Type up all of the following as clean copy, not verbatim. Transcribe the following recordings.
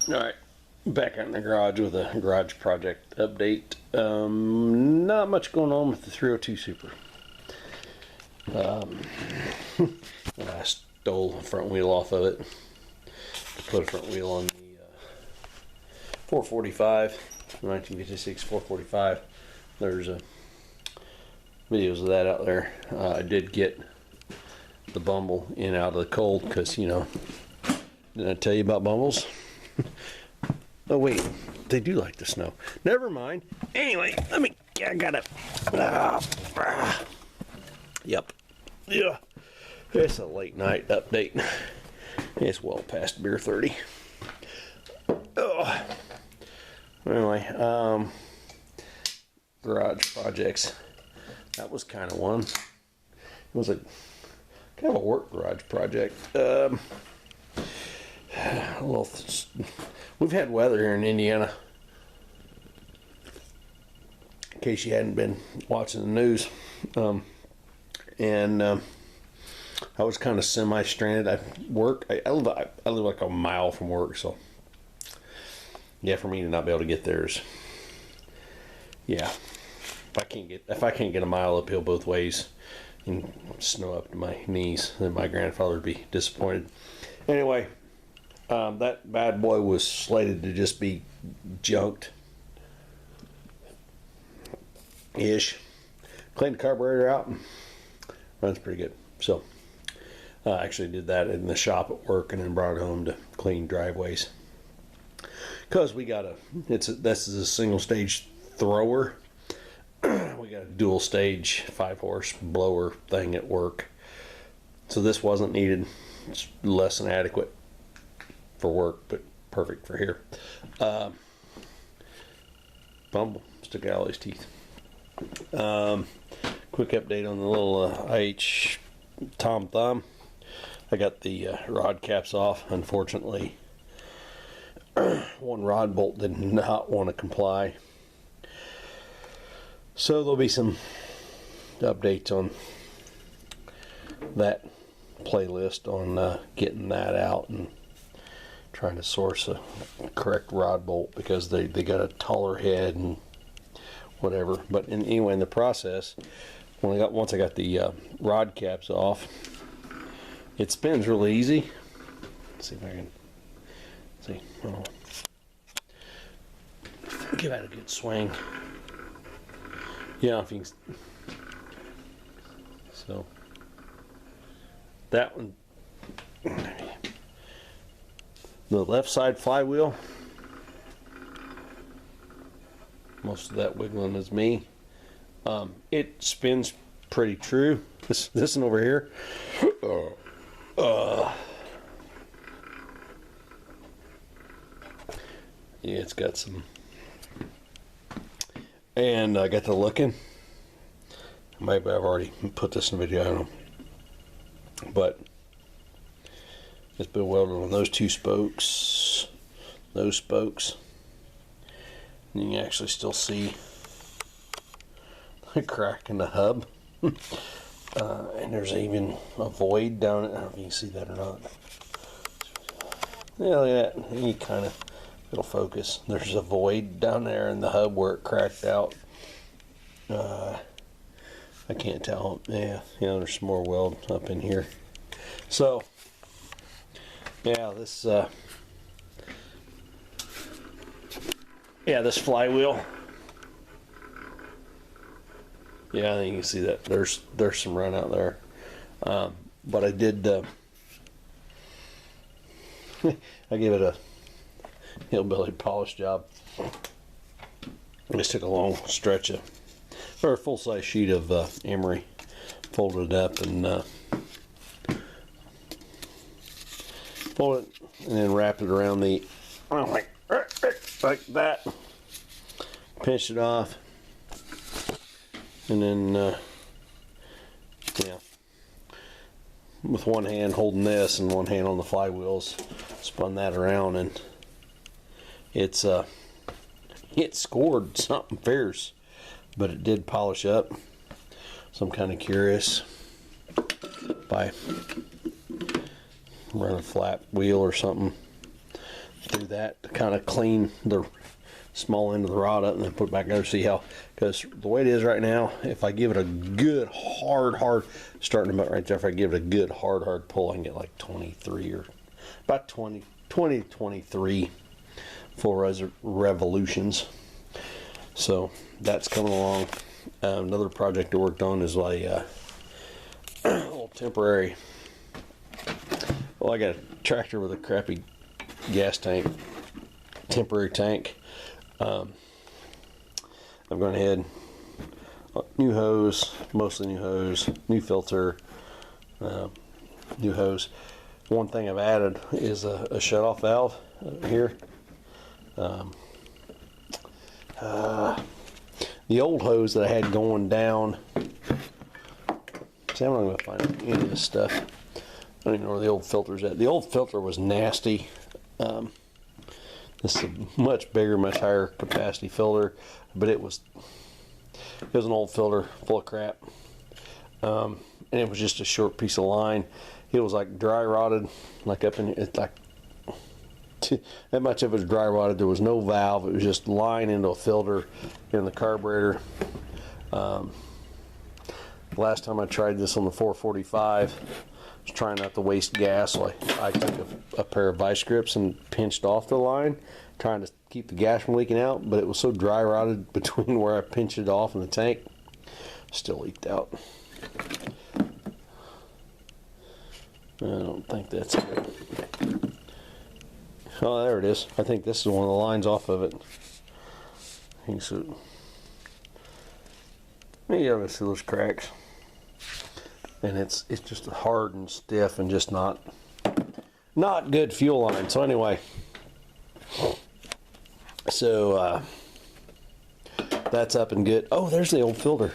Alright, back out in the garage with a garage project update. Not much going on with the 302 Super. I stole the front wheel off of it to put a front wheel on the 445, 1956 445. There's videos of that out there. I did get the Bumble in out of the cold because, you know, didn't I tell you about Bumbles? Oh wait, they do like the snow. Never mind. Anyway, I gotta. Yep. Yeah. It's a late night update. It's well past beer 30. Oh. Anyway, garage projects. That was kind of one. It was a kind of a work garage project. Well, we've had weather here in Indiana. In case you hadn't been watching the news, I was kind of semi-stranded. I live like a mile from work, so yeah, for me to not be able to get there is, yeah. If I can't get a mile uphill both ways and snow up to my knees, then my grandfather would be disappointed. Anyway. That bad boy was slated to just be junked ish. Cleaned the carburetor out. Runs pretty good. So I actually did that in the shop at work and then brought it home to clean driveways. Because we got this is a single stage thrower. We got a dual stage 5-horse blower thing at work. So this wasn't needed. It's less than adequate for work, but perfect for here. Bumble stuck out all his teeth. Quick update on the little IH Tom Thumb. I got the rod caps off. Unfortunately, one rod bolt did not want to comply. So there'll be some updates on that playlist on getting that out and trying to source a correct rod bolt because they got a taller head and whatever. But anyway, in the process, once I got the rod caps off, it spins really easy. Let's see if I can see. Oh. Give that a good swing. Yeah, if you can. So that one. The left side flywheel, most of that wiggling is me. It spins pretty true. This one over here, yeah, it's got some. And I got to looking. Maybe I've already put this in the video, I don't know. But it's been welded on those two spokes, those spokes. And you can actually still see the crack in the hub. And there's even a void down it. I don't know if you can see that or not. Yeah, look at that. You kind of, it'll focus. There's a void down there in the hub where it cracked out. I can't tell. Yeah, there's some more weld up in here. So, yeah, this flywheel. Yeah, I think you can see that there's some run out there. But I did I gave it a hillbilly polish job. I just took a long stretch of, or a full-size sheet of emery, folded it up and fold it and then wrap it around the, like that, pinch it off, and then yeah, with one hand holding this and one hand on the flywheels, spun that around, and it scored something fierce, but it did polish up. So I'm kind of curious if I run a flat wheel or something through that to kind of clean the small end of the rod up and then put it back there. See how, because the way it is right now, if I give it a good hard starting about right there, if I give it a good hard pull, I can get like 23 or about 20 to 23 full revolutions. So that's coming along. Another project I worked on is like a little temporary. Well, I got a tractor with a crappy gas tank, temporary tank. I've gone ahead, new hose, mostly new hose, new filter, new hose. One thing I've added is a shutoff valve here. The old hose that I had going down, see, I'm not going to find any of this stuff. I don't even know where the old filter's at. The old filter was nasty. This is a much bigger, much higher capacity filter, but it was an old filter full of crap. And it was just a short piece of line. It was like dry rotted, like up in it, like that much of it was dry rotted. There was no valve. It was just line into a filter in the carburetor. Last time I tried this on the 445, I was trying not to waste gas, so I took a pair of vice grips and pinched off the line, trying to keep the gas from leaking out, but it was so dry rotted between where I pinched it off and the tank, still leaked out. I don't think that's it. Oh, there it is. I think this is one of the lines off of it. Yeah, let's see those cracks. And it's just hard and stiff and just not good fuel line. So anyway, that's up and good. Oh, there's the old filter.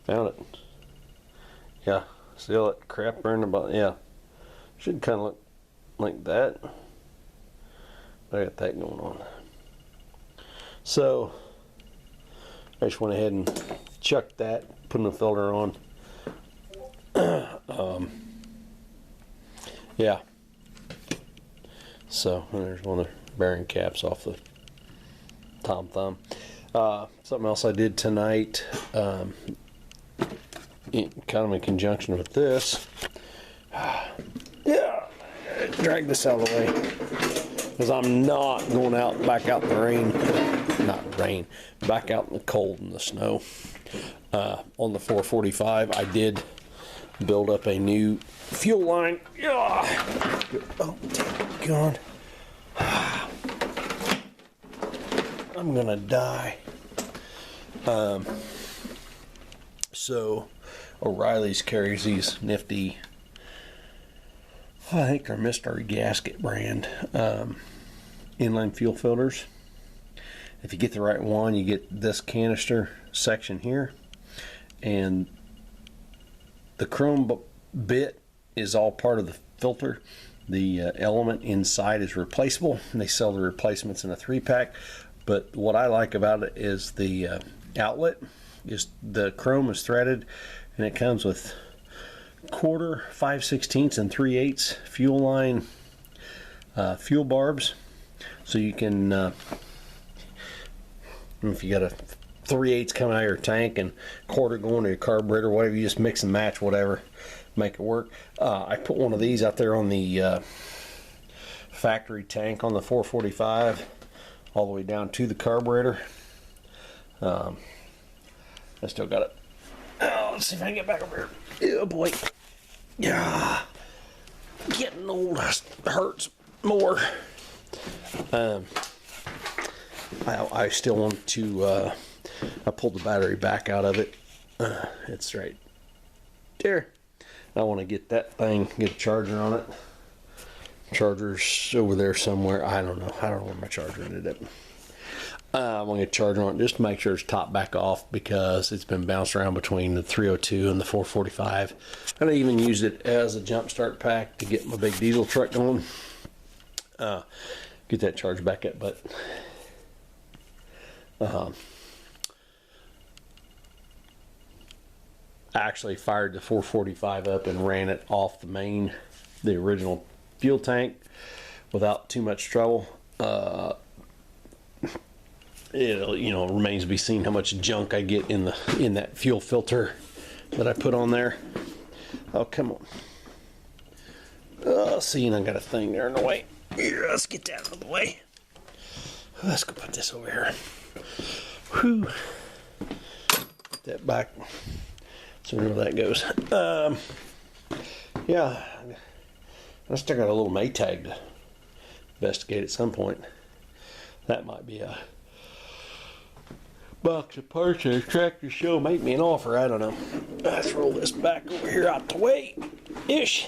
Found it. Yeah, see all that crap burning about. Yeah, should kind of look like that. I got that going on. So I just went ahead and chucked that, putting the filter on. Yeah. So there's one of the bearing caps off the Tom Thumb. Something else I did tonight, kind of in conjunction with this. Yeah, drag this out of the way because I'm not going out back out in the rain. Not rain, back out in the cold and the snow. On the 445, I did build up a new fuel line. Oh, God. I'm gonna die. So O'Reilly's carries these nifty, I think they're Mystery Gasket brand inline fuel filters. If you get the right one, you get this canister section here, and the chrome bit is all part of the filter. The element inside is replaceable, and they sell the replacements in a 3-pack. But what I like about it is the outlet. Is the chrome is threaded, and it comes with 1/4, 5/16, and 3/8 fuel line fuel barbs. So you can, if you got a 3/8 coming out of your tank and 1/4 going to your carburetor, whatever, you just mix and match whatever, make it work. I put one of these out there on the factory tank on the 445 all the way down to the carburetor. I still got it. Oh, let's see if I can get back over here. Oh boy. Yeah. Getting old hurts more. I still want to, I pulled the battery back out of it. It's right there. I want to get that thing, get a charger on it. Charger's over there somewhere. I don't know. I don't know where my charger ended up. I'm going to get a charger on it just to make sure it's top back off, because it's been bounced around between the 302 and the 445. And I even used it as a jump start pack to get my big diesel truck going. Get that charged back up, but I actually fired the 445 up and ran it off the original fuel tank without too much trouble. It remains to be seen how much junk I get in that fuel filter that I put on there. Oh, come on. See, and I got a thing there in the way. Here, let's get that out of the way. Let's go put this over here. Whew. Put that back. So where that goes. Yeah. I still got a little Maytag to investigate at some point. That might be a box of parts at a tractor show. Make me an offer. I don't know. Let's roll this back over here out the way. Ish.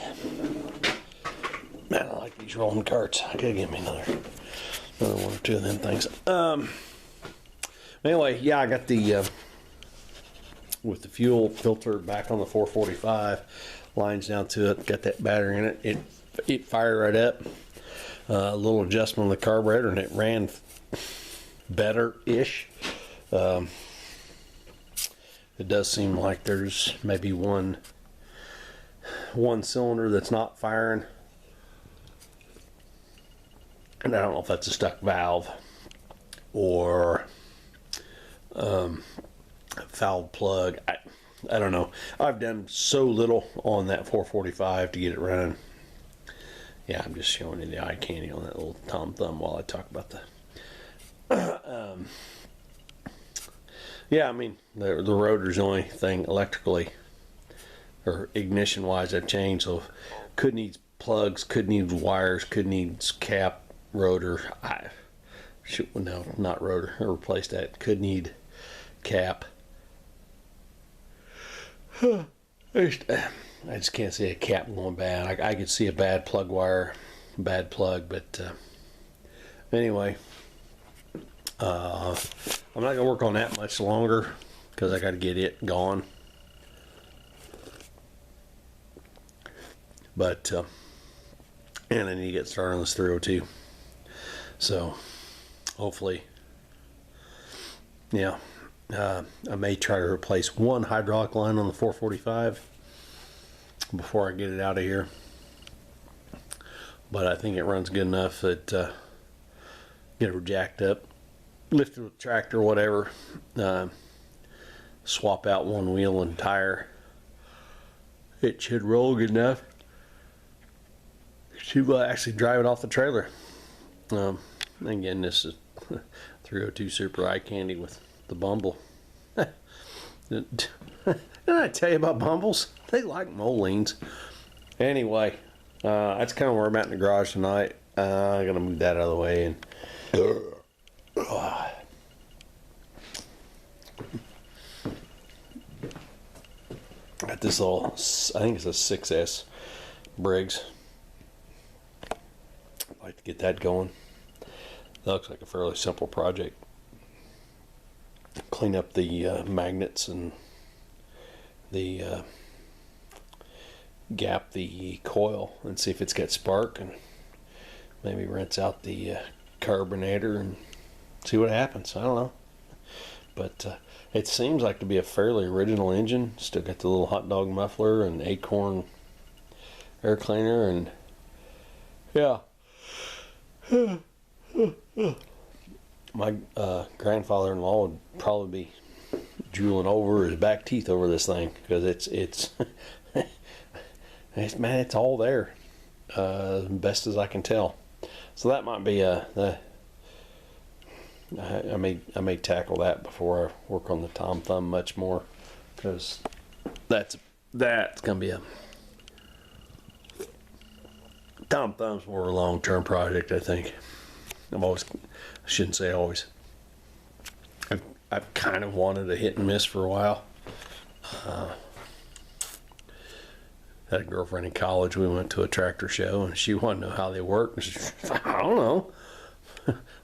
Man, I like these rolling carts. I gotta get me another one or two of them things. Anyway, yeah, I got the with the fuel filter back on the 445, lines down to it. Got that battery in it. It fired right up. A little adjustment on the carburetor, and it ran better-ish. It does seem like there's maybe one cylinder that's not firing, and I don't know if that's a stuck valve or fouled plug. I don't know. I've done so little on that 445 to get it running. Yeah, I'm just showing you the eye candy on that little Tom Thumb while I talk about the yeah, I mean, the rotor's the only thing electrically or ignition wise I've changed. So could need plugs, could need wires, could need cap, rotor. No, not rotor. I replaced that. Could need cap. I just can't see a cap going bad. I could see a bad plug wire, bad plug, but anyway, I'm not gonna work on that much longer because I got to get it gone. But and I need to get started on this 302. So hopefully, yeah, I may try to replace one hydraulic line on the 445 before I get it out of here. But I think it runs good enough that get it jacked up, lift it with the tractor, whatever, swap out one wheel and tire. It should roll good enough to actually drive it off the trailer. Again, this is 302 Super Eye Candy with the Bumble. Didn't I tell you about Bumbles? They like Molines. Anyway, that's kind of where I'm at in the garage tonight. I'm gonna move that out of the way and got this little, I think it's a 6S Briggs. I'd like to get that going. That looks like a fairly simple project. Clean up the magnets and the gap the coil and see if it's got spark, and maybe rinse out the carbonator and see what happens. I don't know, but it seems like to be a fairly original engine. Still got the little hot dog muffler and acorn air cleaner, and yeah. My grandfather-in-law would probably be drooling over his back teeth over this thing because it's man, it's all there, best as I can tell. So that might be I may tackle that before I work on the Tom Thumb much more, because that's gonna be a Tom Thumb's more a long-term project, I think. I shouldn't say always. I've kind of wanted a hit and miss for a while. Had a girlfriend in college. We went to a tractor show, and she wanted to know how they work. And she, I don't know.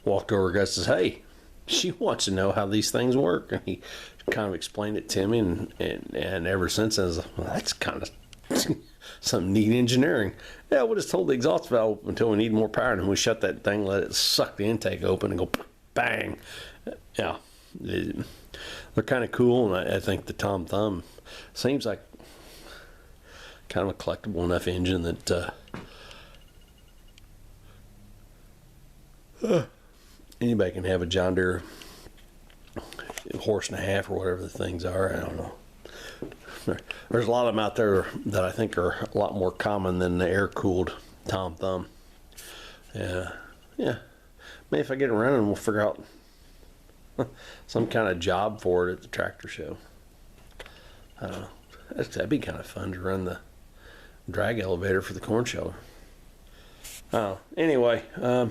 Walked over to Gus and says, "Hey, she wants to know how these things work." And he kind of explained it to me, and ever since I was like, well, that's kind of some neat engineering. Yeah, we'll just hold the exhaust valve until we need more power, and we shut that thing, let it suck the intake open, and go bang. Yeah, they're kind of cool, and I think the Tom Thumb seems like kind of a collectible enough engine that Anybody can have a John Deere horse and a half or whatever the things are. I don't know. There's a lot of them out there that I think are a lot more common than the air-cooled Tom Thumb. Yeah. Maybe if I get it running, we'll figure out some kind of job for it at the tractor show. I don't know. That'd be kind of fun to run the drag elevator for the corn show. Anyway, yeah,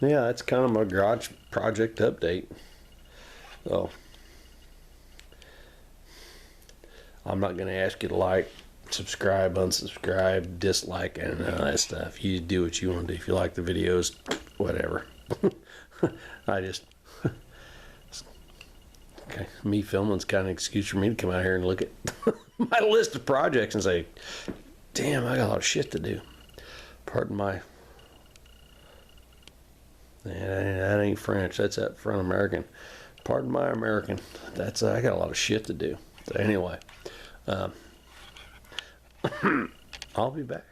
that's kind of my garage project update. So I'm not going to ask you to like, subscribe, unsubscribe, dislike, and none of that stuff. You do what you want to do. If you like the videos, whatever. Okay, me filming's kind of an excuse for me to come out here and look at my list of projects and say, damn, I got a lot of shit to do. Pardon my... That ain't French. That's that front American. Pardon my American. That's I got a lot of shit to do. So anyway, I'll be back.